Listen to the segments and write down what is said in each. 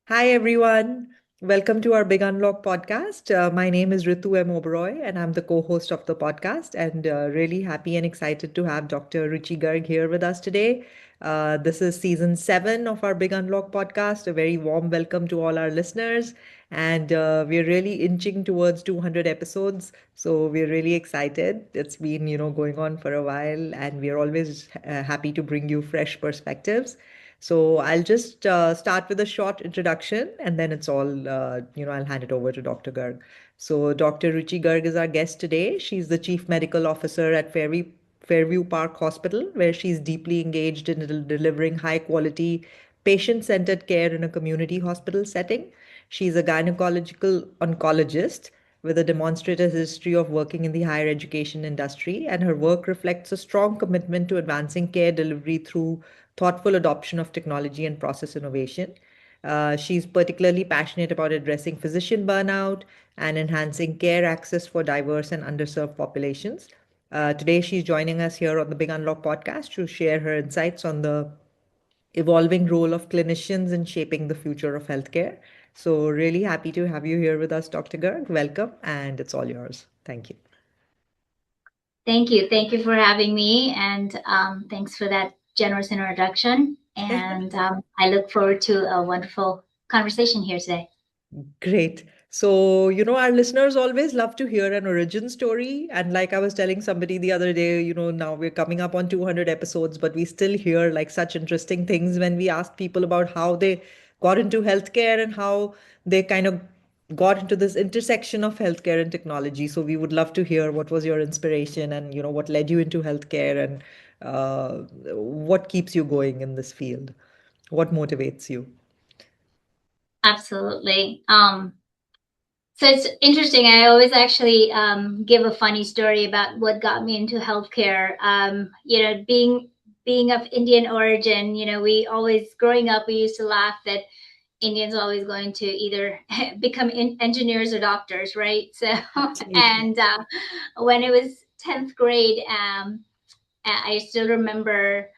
Hi, everyone. Welcome to our Big Unlock podcast. My name is Ritu M. Oberoi, and I'm the co host of the podcast. And really happy and excited to have Dr. Ruchi Garg here with us today. This is season 7 of our Big Unlock podcast. A very warm welcome to all our listeners. And we're really inching towards 200 episodes. So we're really excited. It's been, going on for a while, and we're always happy to bring you fresh perspectives. So I'll just start with a short introduction and then it's all, I'll hand it over to Dr. Garg. So Dr. Ruchi Garg is our guest today. She's the Chief Medical Officer at Fairview Park Hospital, where she's deeply engaged in delivering high quality, patient centered care in a community hospital setting. She's a gynecological oncologist with a demonstrative history of working in the higher education industry, and her work reflects a strong commitment to advancing care delivery through thoughtful adoption of technology and process innovation. She's particularly passionate about addressing physician burnout and enhancing care access for diverse and underserved populations. Today, she's joining us here on the Big Unlock podcast to share her insights on the evolving role of clinicians in shaping the future of healthcare. So, really happy to have you here with us, Dr. Garg. Welcome, and it's all yours. Thank you. Thank you. Thank you for having me. And thanks for that generous introduction. And I look forward to a wonderful conversation here today. Great. So, our listeners always love to hear an origin story. And like I was telling somebody the other day, now we're coming up on 200 episodes, but we still hear like such interesting things when we ask people about how they got into healthcare and how they kind of got into this intersection of healthcare and technology. So we would love to hear what was your inspiration and, what led you into healthcare and what keeps you going in this field? What motivates you? Absolutely. So it's interesting. I always actually give a funny story about what got me into healthcare. Being of Indian origin, we always growing up, we used to laugh that Indians are always going to either become engineers or doctors, right? So, Absolutely. and when it was 10th grade, I still remember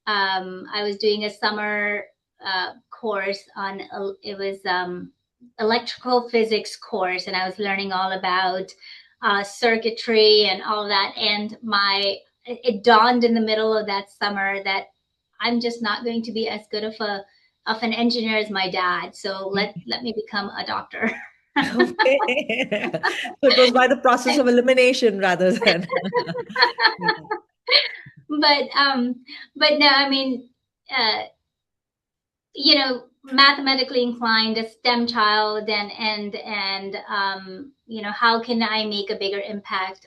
I was doing a summer course on, it was electrical physics course, and I was learning all about circuitry and all that. And it dawned in the middle of that summer that I'm just not going to be as good of an engineer as my dad. So let me become a doctor. Okay. So it was by the process of elimination rather than. Yeah. but but no, I mean, uh, mathematically inclined, a STEM child, and how can I make a bigger impact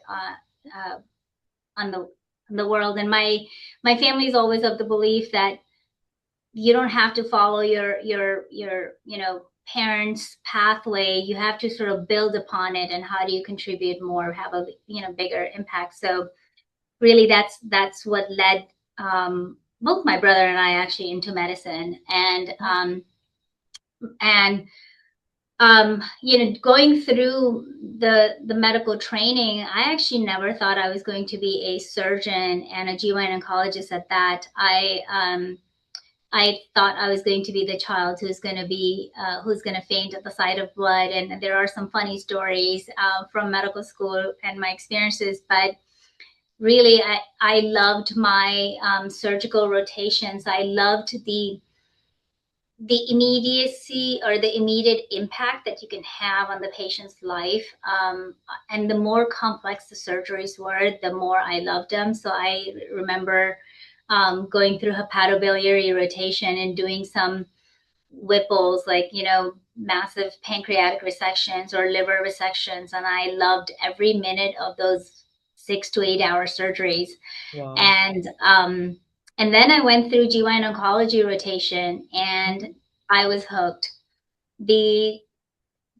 on the world? And my family is always of the belief that you don't have to follow your parents' pathway. You have to sort of build upon it, and how do you contribute more, have a bigger impact. So really, that's what led both my brother and I actually into medicine. And going through the medical training, I actually never thought I was going to be a surgeon and a GYN oncologist at that. I thought I was going to be the child who's going to faint at the sight of blood. And there are some funny stories from medical school and my experiences, but really, I loved my surgical rotations. I loved the immediacy or the immediate impact that you can have on the patient's life. And the more complex the surgeries were, the more I loved them. So I remember going through hepatobiliary rotation and doing some Whipples, like, massive pancreatic resections or liver resections. And I loved every minute of those 6 to 8 hour surgeries. Wow. And then I went through GYN oncology rotation and I was hooked. The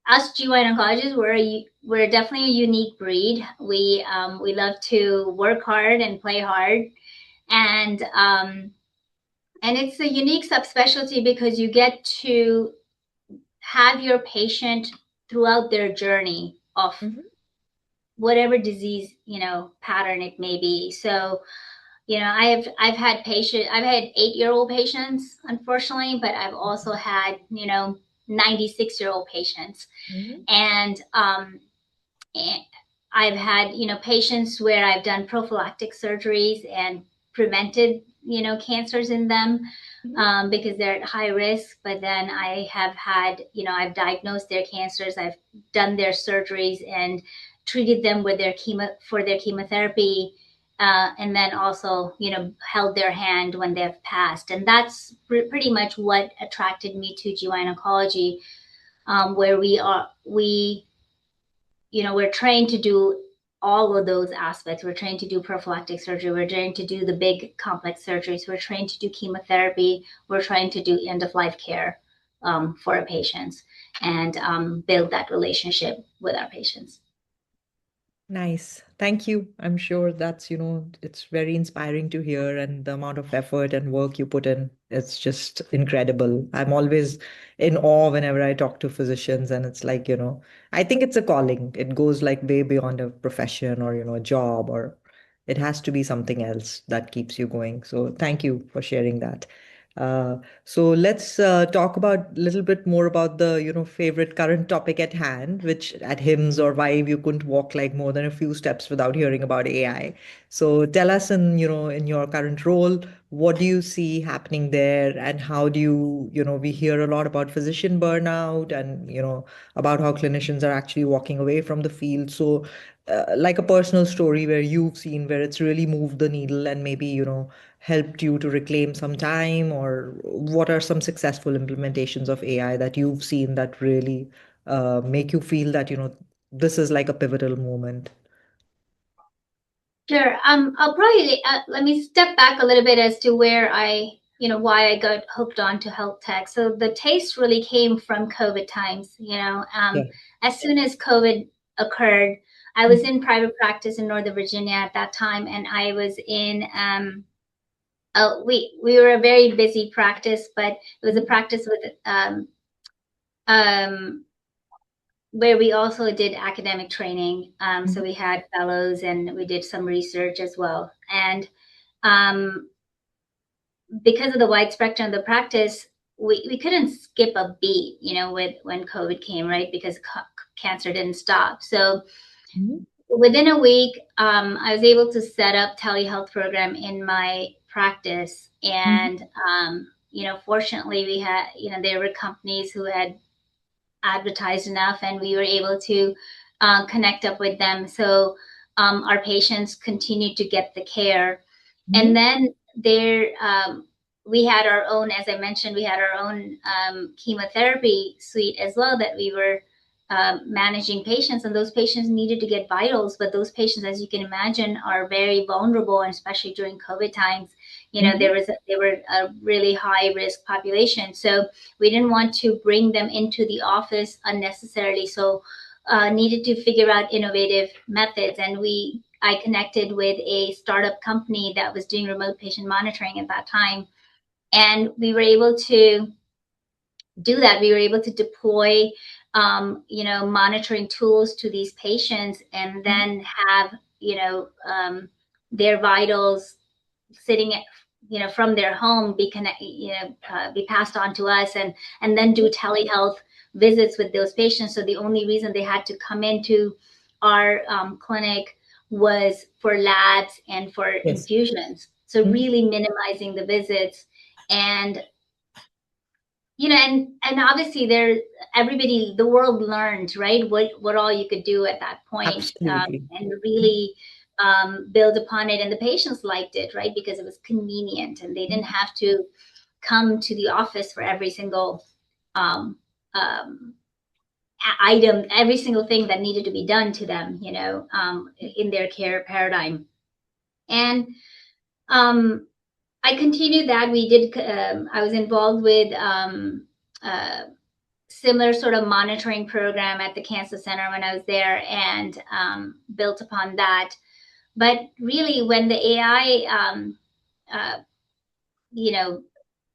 Us GYN oncologists we're definitely a unique breed. We love to work hard and play hard, and it's a unique subspecialty because you get to have your patient throughout their journey of Mhm. whatever disease pattern it may be. So I've had 8-year-old patients, unfortunately, but I've also had 96-year-old patients. Mhm. And I've had, patients where I've done prophylactic surgeries and prevented, cancers in them, Mhm. because they're at high risk. But then I have had, I've diagnosed their cancers, I've done their surgeries and treated them with their chemotherapy, and then also, held their hand when they've passed. And that's pretty much what attracted me to GYN oncology, where we're trained to do all of those aspects. We're trained to do prophylactic surgery. We're trained to do the big complex surgeries. We're trained to do chemotherapy. We're trained to do end of life care, for our patients, and build that relationship with our patients. Nice. Thank you. I'm sure that's, it's very inspiring to hear, and the amount of effort and work you put in, it's just incredible. I'm always in awe whenever I talk to physicians, and it's like, I think it's a calling. It goes like way beyond a profession or, a job, or it has to be something else that keeps you going. So thank you for sharing that. So let's talk about a little bit more about the, favorite current topic at hand, which at HIMSS or Vibe, you couldn't walk like more than a few steps without hearing about AI. So tell us in your current role, what do you see happening there, and how do we hear a lot about physician burnout, and, about how clinicians are actually walking away from the field. So like a personal story where you've seen where it's really moved the needle and maybe, helped you to reclaim some time, or what are some successful implementations of AI that you've seen that really make you feel that, this is like a pivotal moment? Sure. I'll probably let me step back a little bit as to where why I got hooked on to health tech. So the taste really came from COVID times. Yeah. As soon as COVID occurred, I was Mhm. in private practice in Northern Virginia at that time, and I was in. We were a very busy practice, but it was a practice with um, where we also did academic training. So Mhm. we had fellows and we did some research as well. And um, because of the wide spectrum of the practice, we couldn't skip a beat, with when COVID came, right? Because cancer didn't stop. So Mhm. within a week, I was able to set up telehealth program in my practice. Mhm. And, fortunately we had, there were companies who had advertised enough, and we were able to connect up with them. So our patients continued to get the care. And Mhm. then we had our own, as I mentioned, we had our own chemotherapy suite as well that we were managing patients, and those patients needed to get vitals. But those patients, as you can imagine, are very vulnerable, and especially during COVID times, Mhm. they were a really high risk population. So we didn't want to bring them into the office unnecessarily. So needed to figure out innovative methods. And I connected with a startup company that was doing remote patient monitoring at that time. And we were able to do that. We were able to deploy, monitoring tools to these patients, and Mhm. then have, their vitals sitting at, from their home be passed on to us, and then do telehealth visits with those patients. So the only reason they had to come into our clinic was for labs and for Yes. infusions. So Mhm. really minimizing the visits. And and obviously the world learned, right, what all you could do at that point, Absolutely. and really build upon it. And the patients liked it, right, because it was convenient, and they didn't Mhm. have to come to the office for every single um, um, item, every single thing that needed to be done to them, in their care paradigm. And um, I continued that. I was involved with uh, similar sort of monitoring program at the cancer center when I was there, and built upon that. But really, when the uh, you know,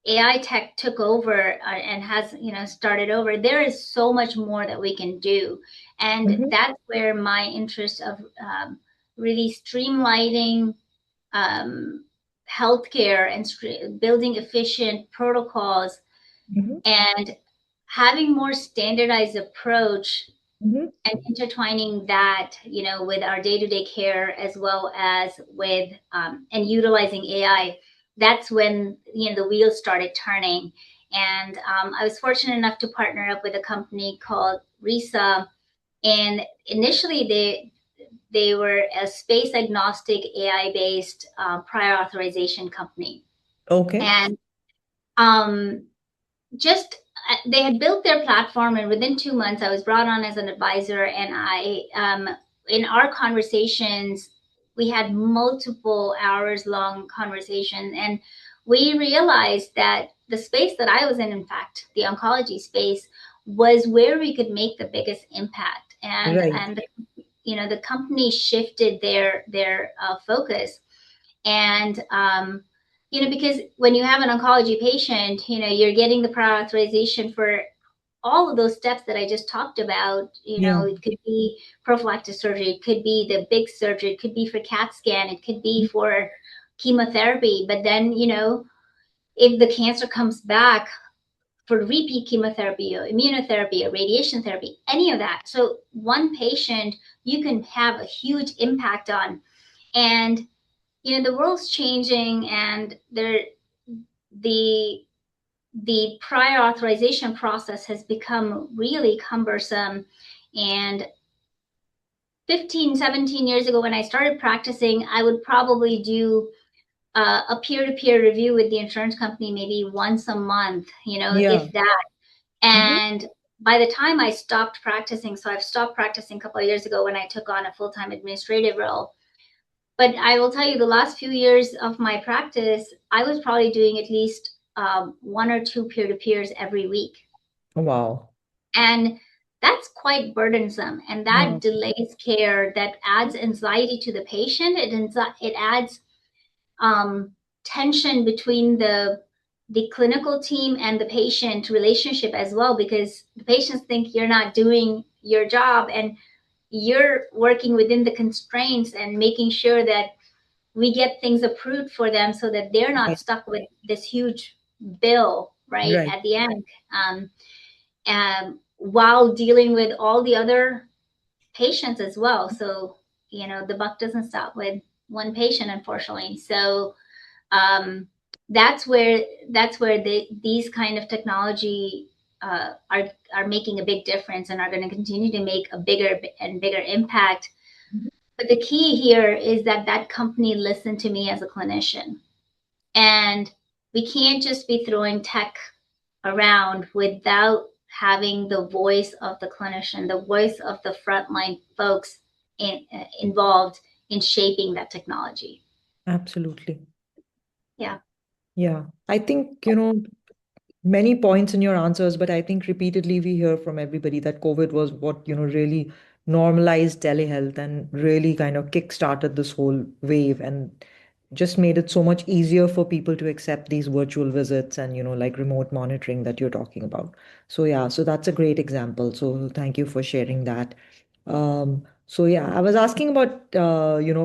AI tech took over, and has, started over, there is so much more that we can do. And Mhm. that's where my interest of really streamlining um, healthcare and building efficient protocols Mhm. and having more standardized approach Mhm. and intertwining that, with our day-to-day care as well as with and utilizing AI, that's when the wheels started turning. And I was fortunate enough to partner up with a company called Risa, and initially they were a space agnostic AI based prior authorization company, Okay. and just they had built their platform, and within 2 months I was brought on as an advisor, and I in our conversations we had multiple hours long conversations, and we realized that the space that I was in fact the oncology space, was where we could make the biggest impact. and Right. and the company shifted their focus. And because when you have an oncology patient, you're getting the prior authorization for all of those steps that I just talked about. Yeah. It could be prophylactic surgery, it could be the big surgery, it could be for CAT scan, it could be for chemotherapy. But then, if the cancer comes back for repeat chemotherapy or immunotherapy or radiation therapy, any of that. So one patient you can have a huge impact on. And the world's changing, and the the prior authorization process has become really cumbersome. And 15, 17 years ago, when I started practicing, I would probably do a peer-to-peer review with the insurance company maybe once a month, Yeah. if that. Mhm. And by the time I stopped practicing, so I've stopped practicing a couple of years ago when I took on a full-time administrative role. But I will tell you, the last few years of my practice, I was probably doing at least one or two peer-to-peers every week. Wow. And that's quite burdensome. And Yeah. that delays care, that adds anxiety to the patient. It adds tension between the clinical team and the patient relationship as well, because the patients think you're not doing your job, and you're working within the constraints and making sure that we get things approved for them so that they're not Right. stuck with this huge bill right Right. at the end, while dealing with all the other patients as well. So the buck doesn't stop with one patient, unfortunately. So um, that's where these kind of technology are making a big difference, and are going to continue to make a bigger and bigger impact. But the key here is that that company listened to me as a clinician. And we can't just be throwing tech around without having the voice of the clinician, the voice of the frontline folks involved in shaping that technology. Absolutely. Yeah. Yeah. I think, many points in your answers, but I think repeatedly we hear from everybody that COVID was what, really normalized telehealth and really kind of kick-started this whole wave and just made it so much easier for people to accept these virtual visits and, like remote monitoring that you're talking about. So yeah, so that's a great example. So thank you for sharing that. So yeah, I was asking about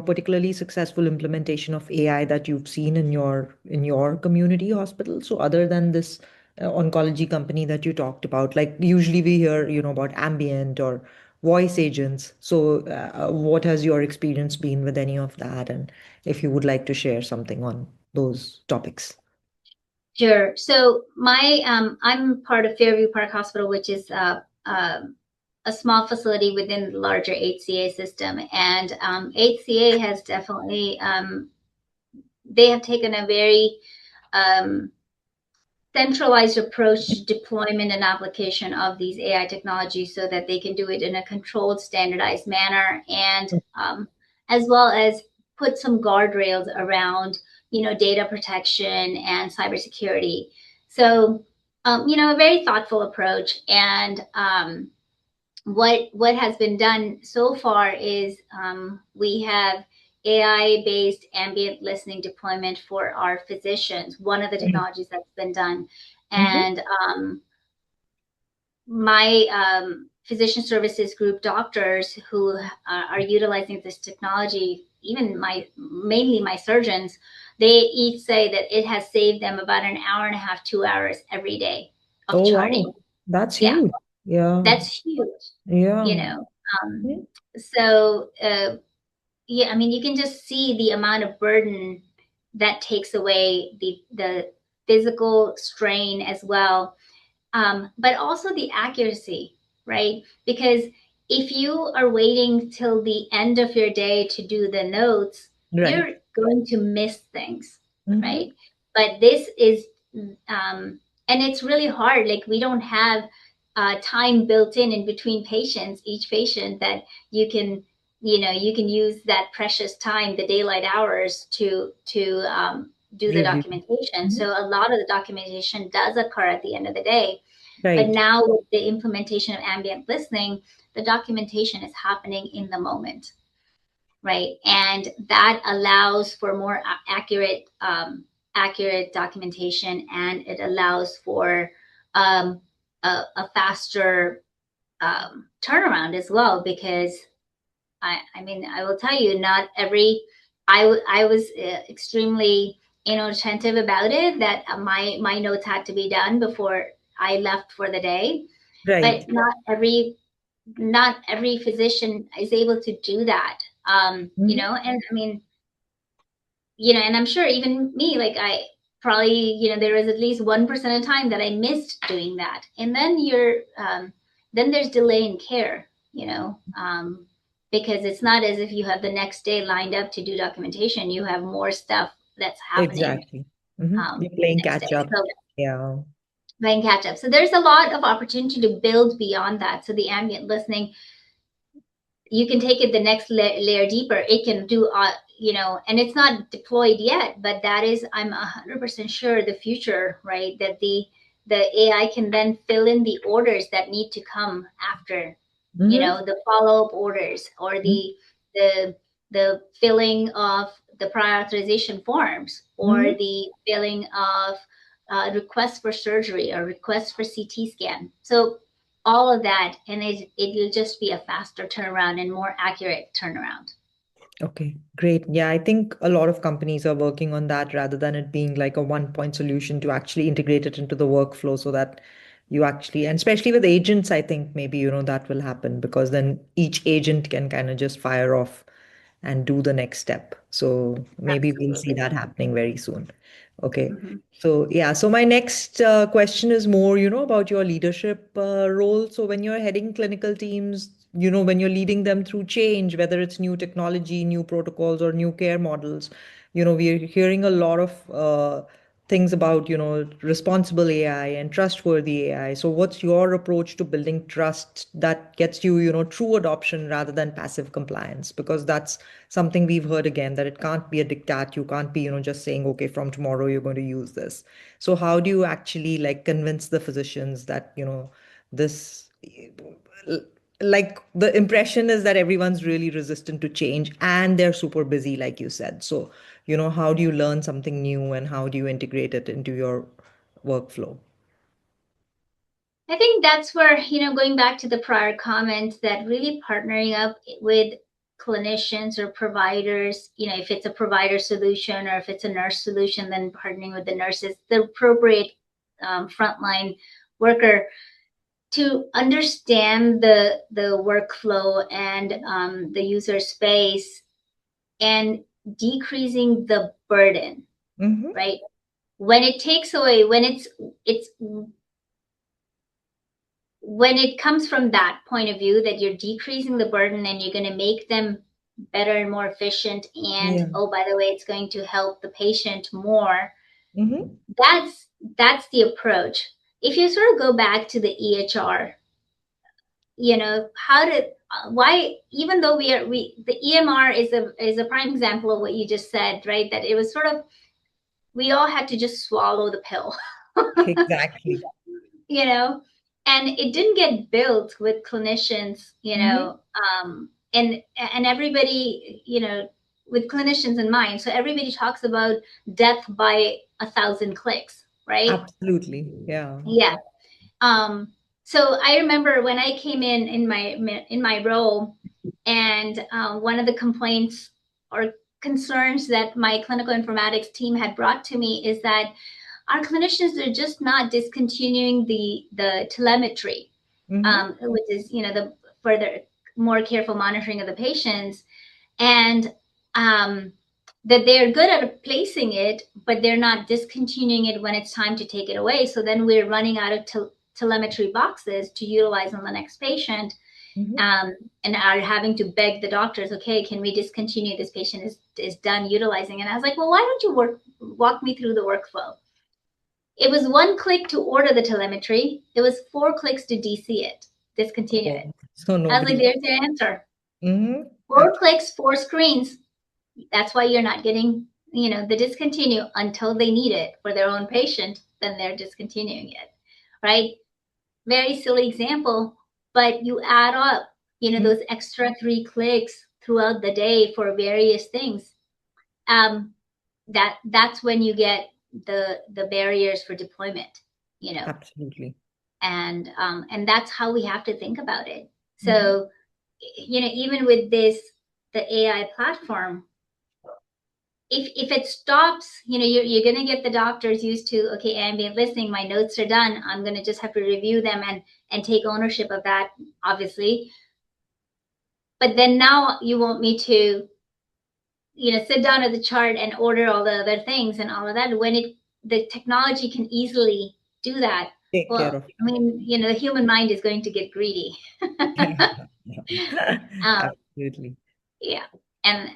particularly successful implementation of AI that you've seen in your community hospital. So other than this oncology company that you talked about, like usually we hear about ambient or voice agents. So what has your experience been with any of that, and if you would like to share something on those topics? Sure. So I'm part of Fairview Park Hospital, which is a small facility within the larger HCA system. And HCA has definitely they have taken a very um, centralized approach to deployment and application of these AI technologies, so that they can do it in a controlled, standardized manner, and as well as put some guardrails around, data protection and cybersecurity. So, a very thoughtful approach. And what has been done so far is we have AI based ambient listening deployment for our physicians, one of the technologies that's been done. Mm-hmm. And my physician services group doctors who are utilizing this technology, even mainly my surgeons, they each say that it has saved them about an hour and a half, 2 hours every day of Oh, charting. wow. That's Yeah, huge. Yeah. that's huge, you Yeah. know. Um, Mhm. so, yeah, I mean, you can just see the amount of burden that takes away the physical strain as well, but also the accuracy, right? Because if you are waiting till the end of your day to do the notes, Right. you're going to miss things, Mm-hmm. right? But this is, and it's really hard. Like we don't have time built in between patients, each patient that you can, you can use that precious time, the daylight hours, to do the Review. documentation. Mhm. So a lot of the documentation does occur at the end of the day. But Right. now with the implementation of ambient listening, the documentation is happening in the moment, right? And that allows for more accurate documentation, and it allows for um, a faster turnaround as well. Because I mean, I will tell you, not every. I was extremely attentive about it. That my notes had to be done before I left for the day, but Right. not every physician is able to do that. Mm-hmm. And I mean, and I'm sure even me, like I probably, there was at least 1% of time that I missed doing that. And then there's delay in care, because it's not as if you have the next day lined up to do documentation. You have more stuff that's happening Exactly. Mm-hmm. You're the playing next day. catch up. So Yeah. playing catch up. So there's a lot of opportunity to build beyond that. So the ambient listening, you can take it the next layer deeper. It can do, and it's not deployed yet, but that is, I'm 100% sure, the future, right? That the AI can then fill in the orders that need to come after, Mm-hmm. the follow-up orders, or the the filling of the prior authorization forms, or Mm-hmm. the filling of requests for surgery or requests for CT scan. So all of that, and it'll just be a faster turnaround and more accurate turnaround. Okay, great. Yeah, I think a lot of companies are working on that rather than it being like a one-point solution to actually integrate it into the workflow so that you actually, and especially with agents, I think maybe, that will happen because then each agent can kind of just fire off and do the next step. So maybe we'll see Absolutely. that happening very soon. Okay. Hmm. So yeah, so my next question is more, about your leadership role. So when you're heading clinical teams, when you're leading them through change, whether it's new technology, new protocols, or new care models, we're hearing a lot of things about, responsible AI and trustworthy AI. So what's your approach to building trust that gets you, true adoption rather than passive compliance? Because that's something we've heard again, that it can't be a diktat. You can't be, just saying, okay, from tomorrow you're going to use this. So how do you actually like convince the physicians that, this, like the impression is that everyone's really resistant to change and they're super busy, like you said. So, how do you learn something new and how do you integrate it into your workflow? I think that's where, going back to the prior comment, that really partnering up with clinicians or providers, if it's a provider solution or if it's a nurse solution, then partnering with the nurses, the appropriate frontline worker, to understand the workflow and the user space, and decreasing the burden, Mm-hmm. right? When it takes away, it's when it comes from that point of view, that you're decreasing the burden and you're going to make them better and more efficient, and Yeah. oh, by the way, it's going to help the patient more. Mm-hmm. That's the approach. If you sort of go back to the EHR, how did why, even though the EMR is a prime example of what you just said, right? That it was sort of, we all had to just swallow the pill. Exactly. you know and it didn't get built with clinicians, Mm-hmm. and everybody, with clinicians in mind. So everybody talks about death by 1,000 clicks, right? Absolutely. Yeah. Yeah. So I remember when I came in my role, and one of the complaints or concerns that my clinical informatics team had brought to me is that our clinicians are just not discontinuing the telemetry, Mm-hmm. which is, the further more careful monitoring of the patients, and that they're good at placing it, but they're not discontinuing it when it's time to take it away. So then we're running out of telemetry boxes to utilize on the next patient, Mm-hmm. and are having to beg the doctors, okay, can we discontinue? This patient is done utilizing. And I was like, well, why don't you walk me through the workflow? It was 1 click to order the telemetry. It was 4 clicks to DC it, discontinue it. Oh, so I was like, nobody. there's your answer. Mm-hmm. 4 clicks, 4 screens. That's why you're not getting, the discontinue until they need it for their own patient. Then they're discontinuing it, right? Very silly example, but you add up, those extra 3 clicks throughout the day for various things. That's when you get the barriers for deployment, Absolutely. and that's how we have to think about it. Mm-hmm. So, even with the AI platform, if it stops, you're going to get the doctors used to, okay, ambient listening, my notes are done, I'm going to just have to review them and take ownership of that, obviously. But then now you want me to, sit down at the chart and order all the other things and all of that, when the technology can easily do that. Take care Well, of I mean, the human mind is going to get greedy. it. um, Absolutely. yeah, and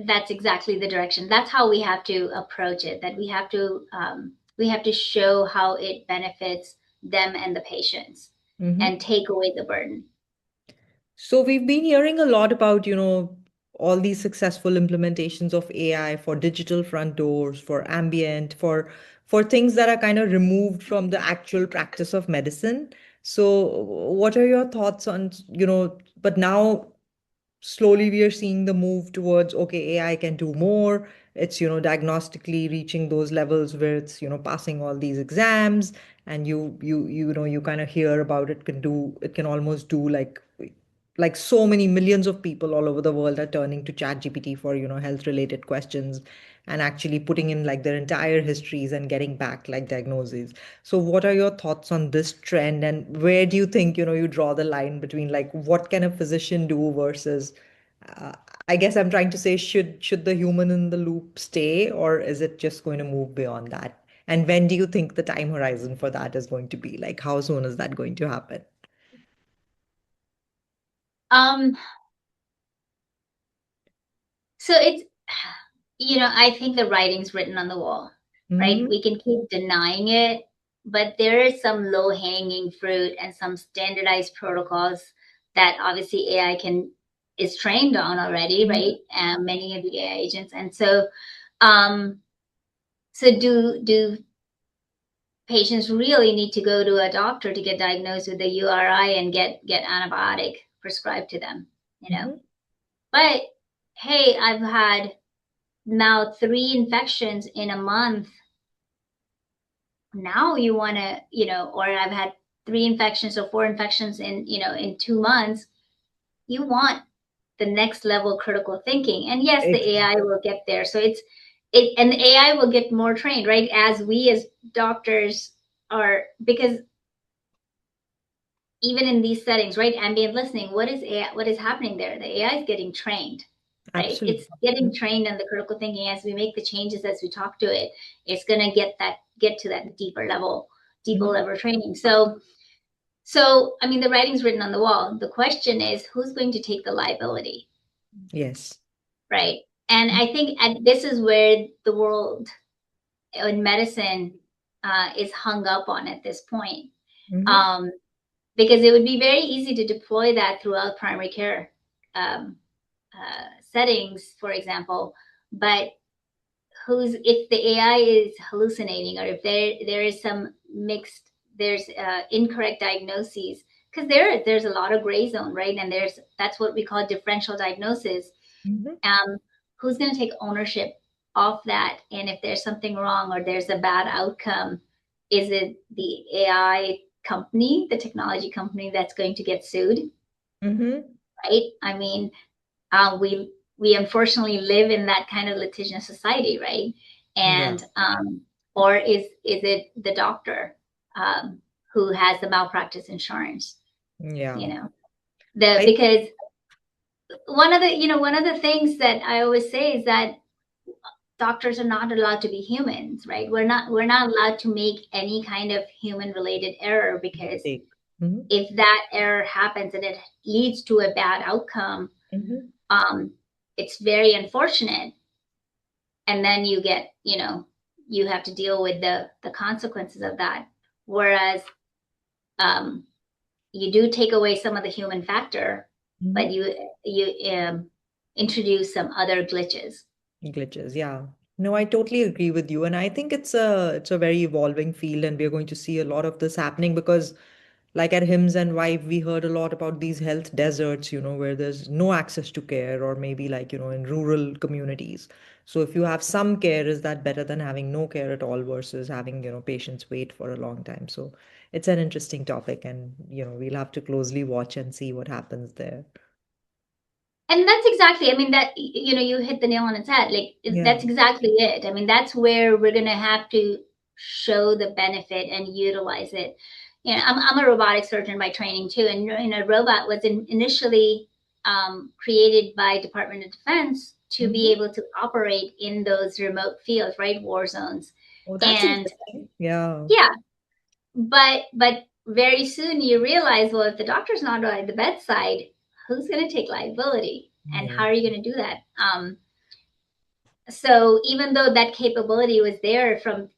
that's exactly the direction. That's how we have to approach it. That we have to show how it benefits them and the patients, and Mm-hmm. take away the burden. So we've been hearing a lot about, all these successful implementations of AI for digital front doors, for ambient, for things that are kind of removed from the actual practice of medicine. So what are your thoughts on, but now slowly we are seeing the move towards, okay, AI can do more. It's, diagnostically reaching those levels where it's, passing all these exams, and you kind of hear about it can almost do like so many millions of people all over the world are turning to ChatGPT for, health related questions, and actually putting in like their entire histories and getting back like diagnoses. So what are your thoughts on this trend, and where do you think, you draw the line between like what can a physician do versus, uh, I guess I'm trying to say, should the human in the loop stay, or is it just going to move beyond that? And when do you think the time horizon for that is going to be? Like, how soon is that going to happen? Um, so it's, I think the writing's written on the wall, right? Mm-hmm. We can keep denying it, but there is some low hanging fruit and some standardized protocols that obviously AI is trained on already, right? Many of the AI agents, and um, so do patients really need to go to a doctor to get diagnosed with a URI and get antibiotic prescribed to them, Mm-hmm. But hey, I've had now 3 infections in a month. Now you want to, or I've had 3 infections or 4 infections in 2 months. You want the next level critical thinking. And yes, the AI Exactly. will get there. So and the AI will get more trained, right? As we as doctors are, because even in these settings, right? Ambient listening, what is AI, what is happening there? The AI is getting trained, right? It's Absolutely. getting trained on the critical thinking. As we make the changes, as we talk to it, it's going to get to that deeper Mm-hmm. level training. So I mean, the writing's written on the wall. The question is, who's going to take the liability, Yes. right? And I think this is where the world in medicine is hung up on at this point. Mm-hmm. Um, because it would be very easy to deploy that throughout primary care um, settings, for example. But if the AI is hallucinating, or if there is some there's incorrect diagnoses, because there's a lot of gray zone, right? And that's what we call differential diagnosis. Mm-hmm. Um, who's going to take ownership of that? And if there's something wrong or there's a bad outcome, is it the AI company, the technology company, that's going to get sued, Mm-hmm. right? I mean, we unfortunately live in that kind of litigious society, right? Yeah. And or is it the doctor who has the malpractice insurance? Yeah. You know, the I because one of the things that I always say is that doctors are not allowed to be humans, right? We're not allowed to make any kind of human related error, because take. Hmm. if that error happens and it leads to a bad outcome, Hmm. um, it's very unfortunate. And then you have to deal with the consequences of that. Whereas um, you do take away some of the human factor, but Hmm. you introduce some other glitches. Glitches, yeah. No, I totally agree with you. And I think it's a very evolving field, and we're going to see a lot of this happening because like at Hims and Wife, we heard a lot about these health deserts, where there's no access to care, or maybe like, in rural communities. So if you have some care, is that better than having no care at all versus having, patients wait for a long time? So it's an interesting topic, and, we'll have to closely watch and see what happens there. And that's exactly, I mean, that you hit the nail on its head. Like Yeah. that's exactly it. I mean, that's where we're going to have to show the benefit and utilize it. I'm a robotic surgeon by training too, and a robot was initially created by Department of Defense to be Hmm. able to operate in those remote fields, right, war zones. Oh, that's And interesting. Yeah. yeah, but very soon you realize, well, if the doctor's not at the bedside, who's going to take liability, and how Yeah. are you going to do that? So even though that capability was there from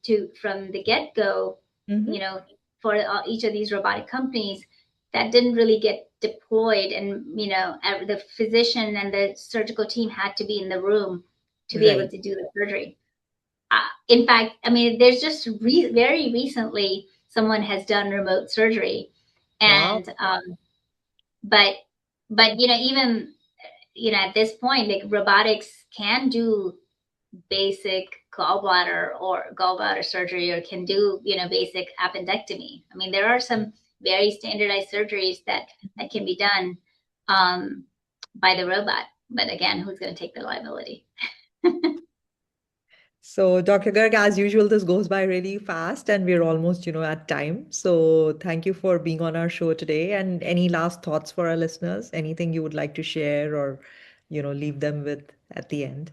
the get go, you Hmm. know, for each of these robotic companies, that didn't really get deployed, and the physician and the surgical team had to be in the room to be able Right. to do the surgery. In fact, I mean, there's just very recently someone has done remote surgery, Wow. and but even at this point, like robotics can do basic gallbladder surgery, or can do basic appendectomy. I mean, there are some very standardized surgeries that can be done um, by the robot. But again, who's going to take the liability? So, Dr. Garg, as usual, this goes by really fast and we're almost, at time. So, thank you for being on our show today. And any last thoughts for our listeners? Anything you would like to share or, leave them with at the end?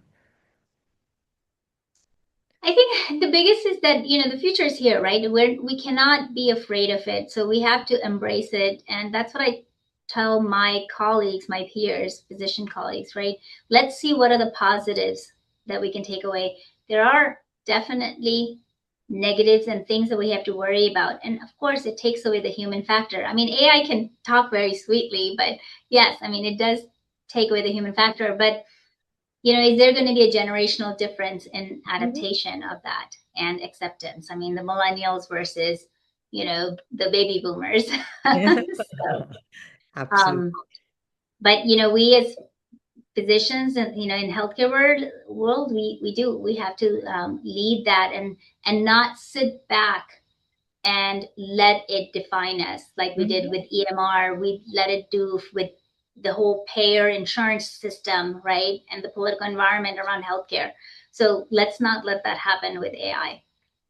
I think the biggest is that the future is here, right? We cannot be afraid of it, so we have to embrace it, and that's what I tell my colleagues, my peers, physician colleagues, right? Let's see what are the positives that we can take away. There are definitely negatives and things that we have to worry about, and of course, it takes away the human factor. I mean, AI can talk very sweetly, but yes, I mean, it does take away the human factor, but is there going to be a generational difference in Mhm. adaptation of that and acceptance? I mean, the millennials versus, the baby boomers. So, Absolutely. um, but we as physicians and in healthcare world, we have to lead that, and not sit back and let it define us like we did Mhm. with EMR. We let it do with the whole payer insurance system, right? And the political environment around healthcare. So let's not let that happen with AI I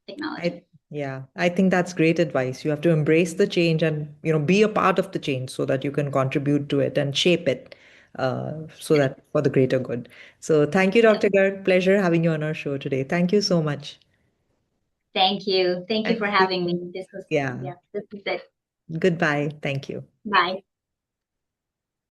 technology. yeah, I think that's great advice. You have to embrace the change and, be a part of the change so that you can contribute to it and shape it so that for the greater good. So thank you, Yep. Dr. Garg. Pleasure having you on our show today. Thank you so much. Thank you. Thank you Thank for having me. you. This was, Yeah. yeah, this is it. Goodbye. Thank you. Bye.